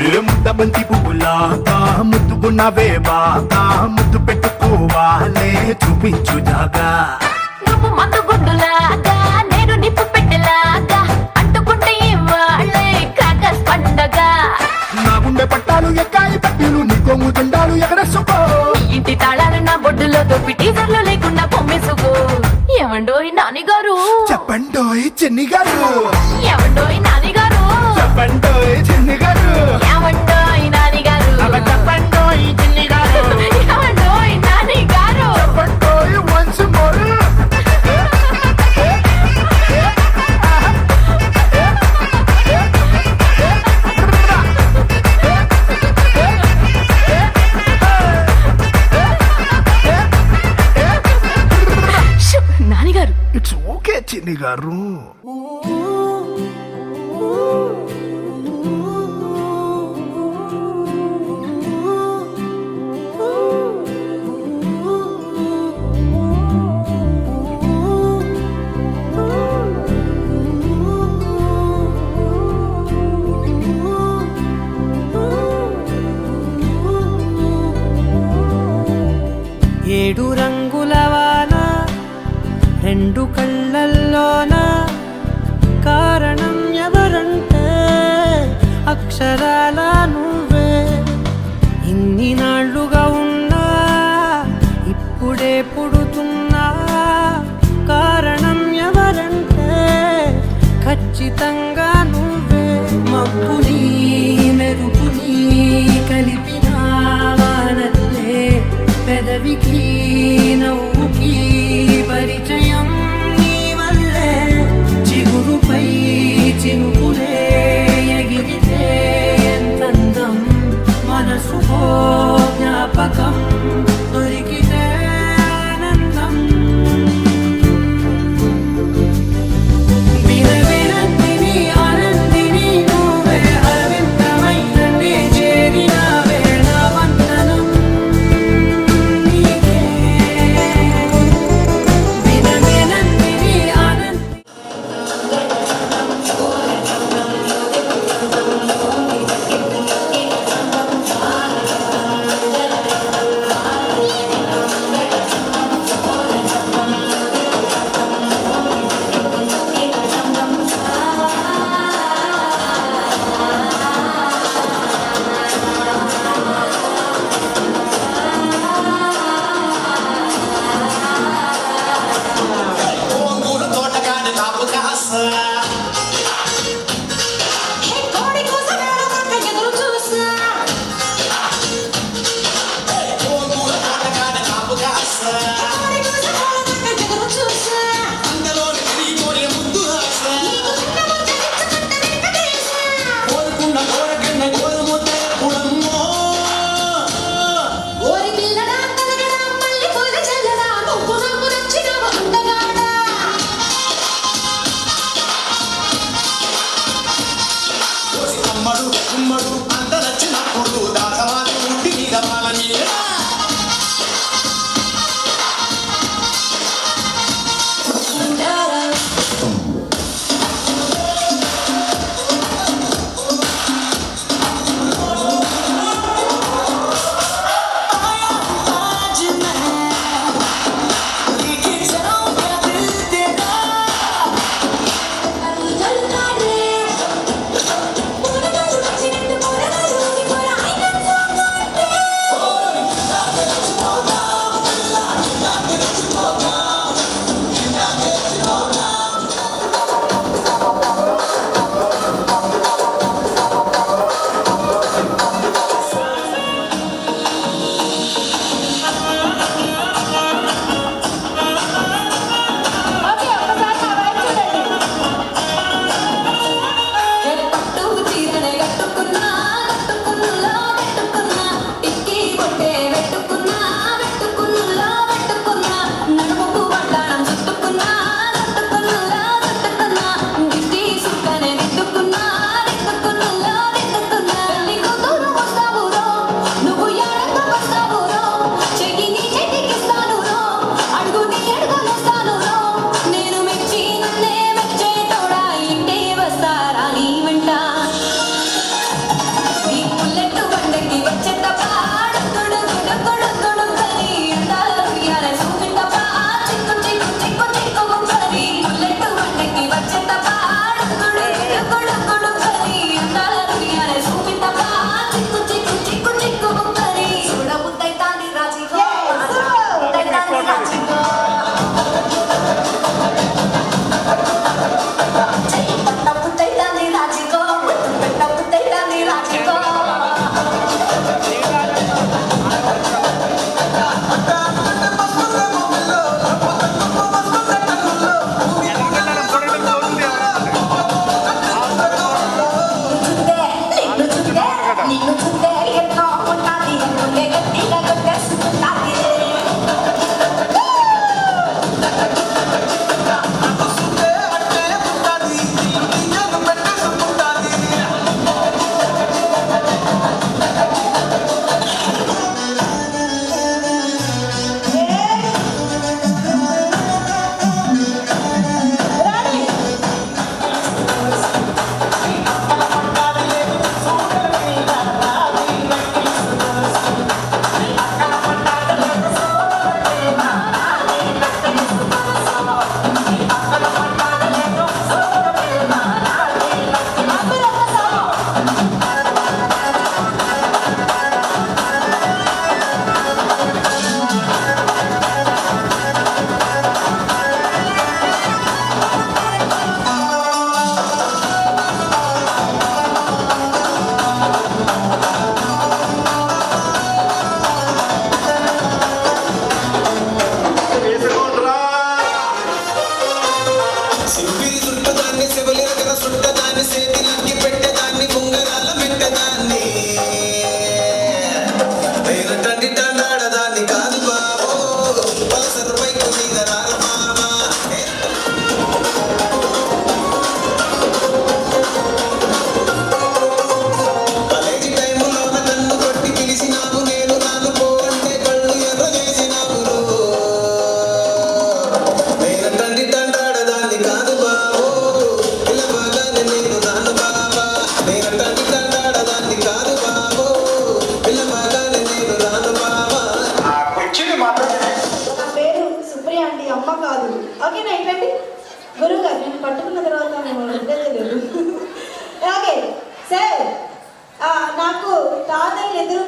ఏ ముద్ద బంతి పువ్వులాగా ముద్దుకున్నవే బాగా ముద్దు పెట్టుకోవాలే చూపించు జాగా నువ్వు మందు గుడ్డులాగా నేను నిప్పు పెట్టెలాగా అంటుకుంటే ఇవాళ్ళే క్రాకర్స్ పండగ నా గుండె పట్టాలు ఎక్కాయి పట్టీలు నీ కొంగు జెండాలు ఎగరేసుకో నీ ఇంటి తాళాలు నా బొడ్డులో దొప్పి టీజర్లు లేకుండా పొమ్మేసుకో ఏమండోయ్ నాని గారు చెప్పండోయ్ చిన్ని గారు ఏమండోయ్ నాని గారు చెప్పండోయ్ చిన్ని గారు ఏమండోయ్ నాని గారు అవ చెప్పండోయ్ చిన్ని గారు ఏమండోయ్ నాని గారు చెప్పండోయ్ వన్స్ మోర్ షు, నాని గారు ఇట్స్ ఓకే చిన్ని గారు ఏడు రంగుల వాన రెండు కళ్ళల్లోన కారణం ఎవరంటే అక్షరాల నువ్వే ఇన్ని నాళ్ళుగా ఉన్నా ఇప్పుడే పుడుతున్నా కారణం ఎవరంటే ఖచ్చితంగా నువ్వే మబ్బుని మెరుపుని కలిపిన వానల్లే పెదవికి నవ్వుకి పరిచయం నీ వల్లే చిగురుపై చినుకులే ఎగిరితే ఎంతందం మనసుకో జ్ఞాపకం దొరికితే ఆనందం వినవినందిని ఆనందిని నువ్వే అరవిందమైన నే చేరిన వేళ వందనం నీకే వినవినందిని ఆనందిని అంతలోని తిరిగిపోయే ముద్దు ఆశ కోరుకున్న కోరకన్న కోరుముద్ద కుడమ్మో ఓరి పిల్లడా తనగడా మళ్ళీ పూల చల్లడా నువ్వు నాకు నచ్చిన ఉండగాడా కోసి అమ్మడు కుమ్మడు అంత నచ్చినప్పుడు దాసవాది ఉండి మీద వాళ్ళ మీద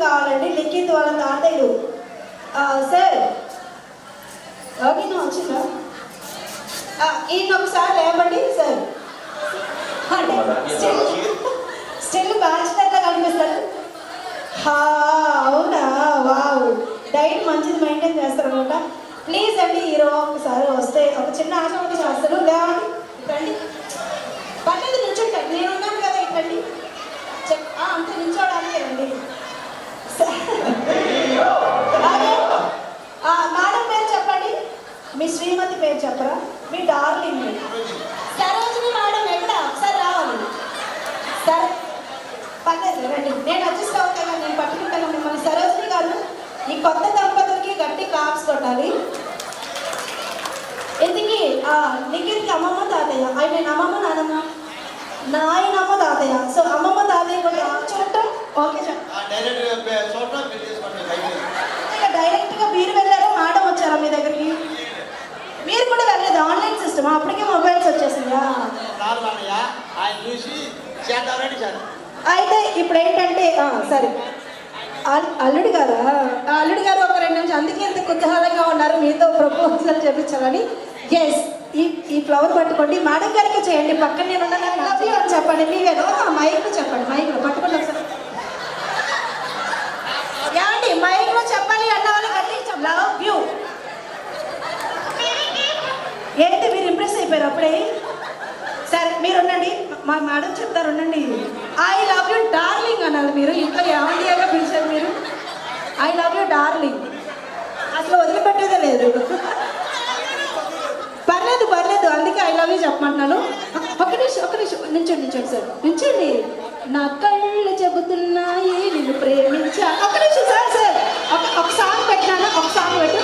కావాలండి లిఖిత్ వాళ్ళ తాతయ్యలు సార్ ఓకేనా వచ్చిందా ఈయన ఒకసారి లేవండి సార్ అంటే స్టిల్ బ్యాచిలర్గా కనిపిస్తారు అవునా వావ్ డైట్ మంచిది మెయింటైన్ చేస్తారనమాట ప్లీజ్ అండి హీరో ఒకసారి వస్తే ఒక చిన్న ఆశ ఉంది చేస్తారు లేవండి రండి పర్లేదు నిల్చుంటారు నేను ఉన్నాను కదా ఇట్లండి అంతే నిల్చోడానికి రండి మేడం పేరు చెప్పండి మీ శ్రీమతి పేరు చెప్పరా మీ డార్లింగ్ సరోజిని మేడం ఎక్కడ ఒకసారి రావాలి సరే పర్లేదు రండి నేను అడ్జస్ట్ అవుతాను నేను పట్టుకుంటాను మిమ్మల్ని సరోజిని గారు ఈ కొత్త దంపతులకి గట్టి క్లాప్స్ కొట్టాలి ఎందుకు నిఖిల్కి అమ్మమ్మ తాతయ్య ఆయన అమ్మమ్మ నానమ్మ నాయనమ్మ తాతయ్య సో అమ్మమ్మ తాతయ్య కూడా చూడటం ఓకే డైరెక్ట్గా మీరు వెళ్ళారా మేడం వచ్చారా మీ దగ్గరికి మీరు కూడా వెళ్ళలేదు ఆన్లైన్ సిస్టమ్ అప్పటికే మొబైల్స్ వచ్చేసిందా అయితే ఇప్పుడు ఏంటంటే సరే అల్లుడు గారా అల్లుడు గారు ఒక 2 నిమిషం అందుకే ఎంత కుతూహలంగా ఉన్నారు మీతో ప్రపోజల్ చేపించాలని ఎస్ ఈ ఫ్లవర్ పట్టుకోండి మేడం గారికి చేయండి పక్కన నేను ఉన్నాను లవ్ యూ అని చెప్పండి మీవేను మైక్లో చెప్పండి మైక్లో పట్టుకోండి ఒకసారి ఏమండి మైక్లో చెప్పాలి అన్న వాళ్ళు గట్టి లవ్ యూ ఏంటి మీరు ఇంప్రెస్ అయిపోయారు అప్పుడే సరే మీరు ఉండండి మా మేడం చెప్తారు ఉండండి ఐ లవ్ యూ డార్లింగ్ అన్నారు మీరు ఇంట్లో ఏమండిగా పిలిచారు మీరు ఐ లవ్ యూ డార్లింగ్ అసలు వదిలిపెట్టేదే లేదు పర్లేదు అందుకే ఐ లవ్ యూ చెప్పమంటున్నాను ఒక నిమిషం నించండి సార్ నించండి నా కళ్ళు చెబుతున్నాయి నిన్ను ప్రేమించా ఒక నిమిషం సార్ ఒక సాంగ్ పెట్టినాను ఒక సాంగ్ పెట్టు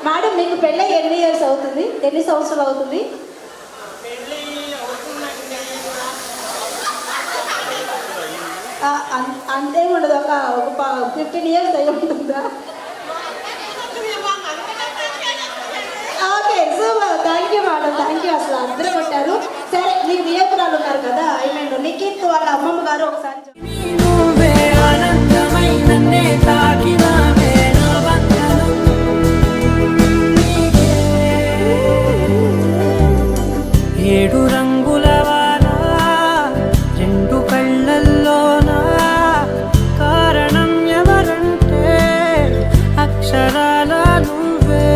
మేడం మీకు పెళ్ళి ఎన్ని ఇయర్స్ అవుతుంది ఎన్ని సంవత్సరాలు అవుతుంది అంతే ఉండదు ఒక 15 ఇయర్స్ అయి ఉంటుందా okay super thank you madam thank you అసలు అందరూ కొట్టారు సరే మీకు వియపురాలు ఉన్నారు కదా ఐ నిఖిత్ వాళ్ళ అమ్మమ్మ గారు ఒకసారి ఏడు రంగుల వాన రెండు కళ్ళల్లోనా కారణం ఎవరంటే అక్షరాల నువ్వే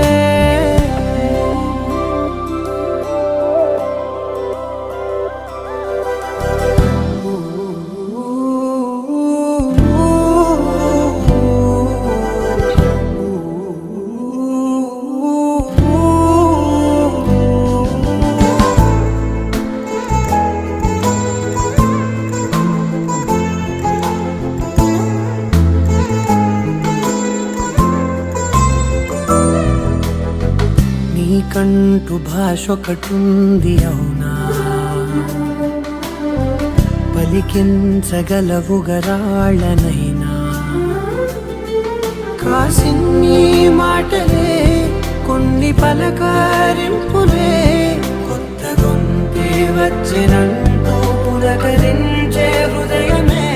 నీకంటూ భాష ఒకటుంది అవునా పలికించగలవు గరాళ్ళనైనా కాసిన్ని మాటలే కొన్ని పలకరింపులే కొత్త గొంతే వచ్చినంటూ పులకరించే హృదయమే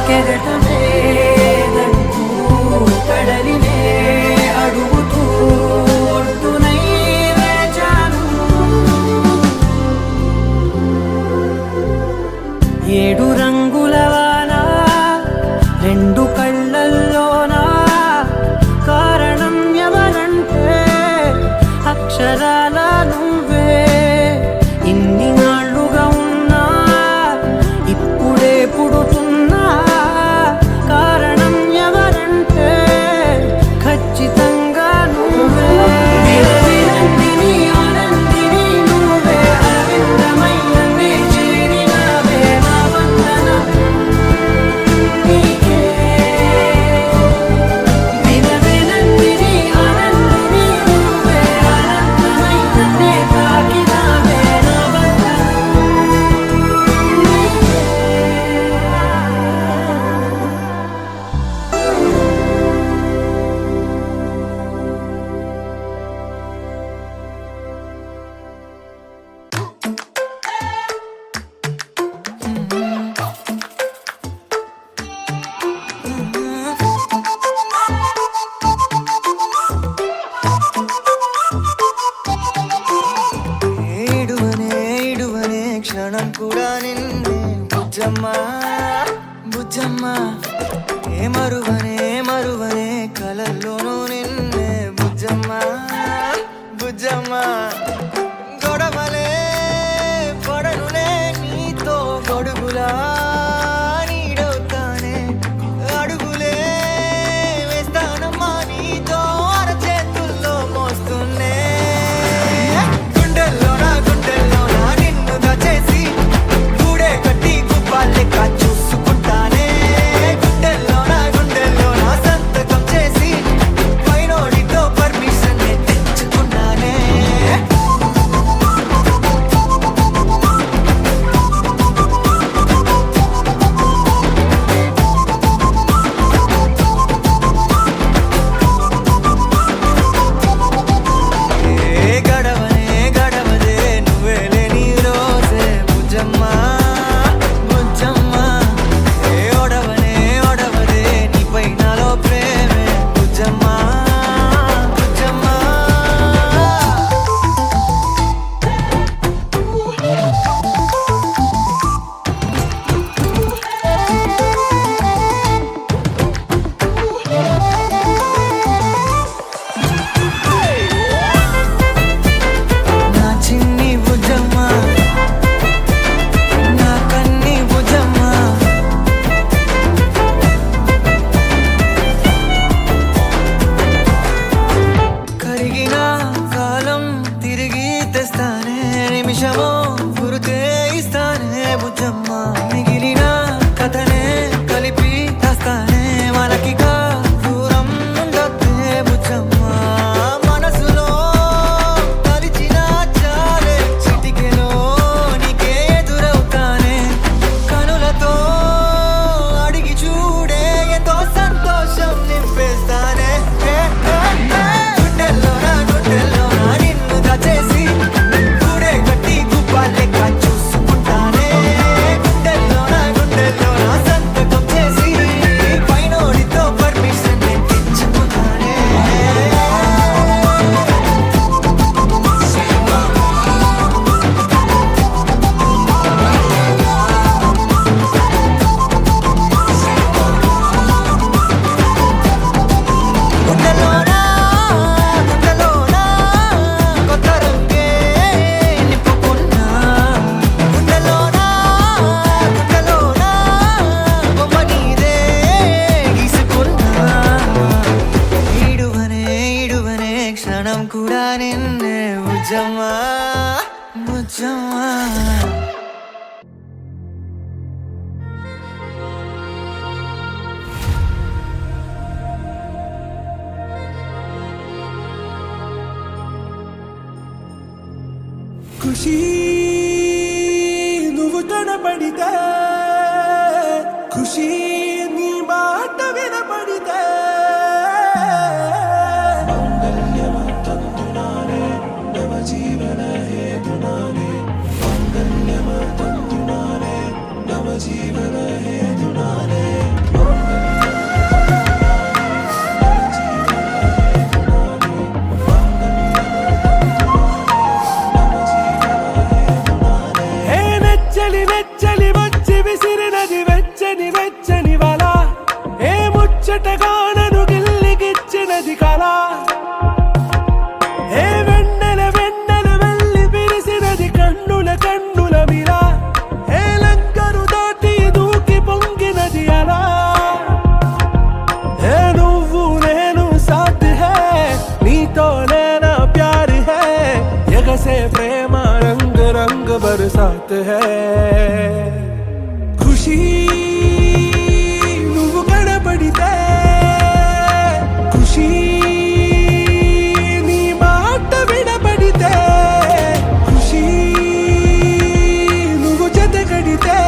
కెరటమేదంటూ కడలినే అడుగుతూ ఒడ్డునై వేచాను. 7 రంగుల వాన 2 కళ్ళల్లోనా కారణం ఎవరంటే అక్షరాల నువ్వే. ఇన్ని నాళ్ళుగా ఉన్నా ఇప్పుడే పుడుతున్నా కారణం ఎవరంటే ఖచ్చితంగా నువ్వే. వినందిని ఆనందిని నువ్వే అరవిందమై నన్నే చేరినావే. నా వందనం నీకే. వినందిని ఆనందిని నువ్వే అనంతమై నన్నే తాకినావే. నా వందనం నీకే. ఇడువనే క్షణం కూడా నిన్నే బుజ్జమ్మా బుజ్జమ్మా. ఏ మరువనే కలల్లోనూ నిన్నే బుజ్జమ్మా బుజ్జమ్మా. గొడవలే పడనులే నీతో గొడుగులా నీడవుతానే. అడుగులే వేస్తానమ్మా నీతో అరచేతుల్లో మోస్తున్నే. గుండెల్లోనా నిన్ను దాచేసి గూడే కట్టి గుప్పాలెక్క చూసుకుంటానే. గుండెల్లోనా సంతకం చేసి పైనోడితో పర్మిషన్ తెచ్చుకున్నానే. గడవదే నువ్వే లేని రోజే బుజ్జమ్మా బుజ్జమ్మా. ఒడవదే నీపై నాలో ప్రేమే బుజ్జమ్మా బుజ్జమ్మా. నా చిన్ని బుజ్జమ్మా నా కన్ని బుజ్జమ్మా. కరిగిన కాలం తిరిగి తెస్తానే. నిమిషమో గురుతే ఇస్తానే బుజ్జమ్మా. మిగిలిన కథనే కలిపి దాస్తానే. మనకిగా దూరం ఉండొద్దే బుజ్జమ్మా. మనసులో తలిచిన చాలే చిటికెలో నీకే ఎదురవుతానే. కనులతో అడిగి చూడే ఎంతో సంతోషం నింపేస్తానే. గుండెల్లోనా నిన్ను దాచేసి గూడే కట్టి గుప్పాలెక్క చూసుకుంటానే. గుండెల్లోనా సంతకం చేసి పైనోడితో పర్మిషన్ తెచ్చుకున్నానే. గుండెల్లోనా కొత్త రంగే నింపుకున్నా. గుండెల్లోనా బొమ్మ నీదే గీసుకున్నా. ఇడువనే క్షణం కూడా నిన్నే బుజ్జమ్మా బుజ్జమ్మా. ఖుషి నువ్వు కనబడితే ఖుషి నీ మాట వినబడితే జీవన హేతునానే మొదటగా నన్ను గిల్లిగిచ్చినది కళ ఏ వెన్నెల వెన్నెల వెళ్ళి విరిసినది కన్నుల కన్నుల మిలా ఏ లంకరు దాటి దూకి పొంగినది అలా ఏ నువ్వు నేను సాథ్ హై నీతోనే నా ప్యార్ హై ఎగసే ప్రేమ రంగ్ రంగ్ బరసాత్ హై ఖుషీ నువ్వు కనబడితే ఖుషీ నీ మాట వినబడితే ఖుషీ నువ్వు జతగడితే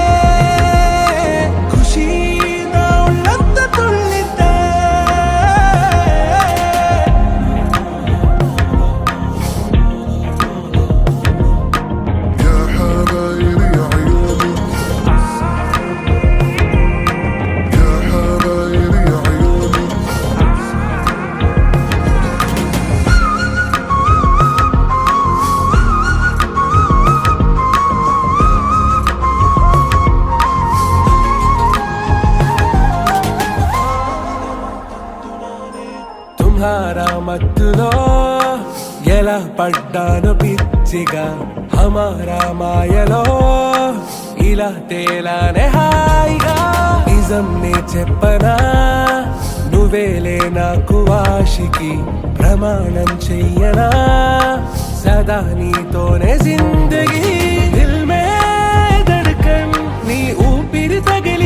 ఖుషీ నా ఒళ్ళంత తుళ్ళితే يا حبايبي يا عيوني يا حبايبي يا عيوني తుమ్హారా మత్తులో ఎలా పడ్డాను పిచ్చిగా హమారా మాయలో ఇలా తేలానే హాయిగా నిజం నే చెప్పనా నువ్వేలే నాకు ఆశికి ప్రమాణం చెయ్యనా సదా నీతోనే జిందగీ దిల్ మే ధడ్కన్ నీ ఊపిరి తగిలి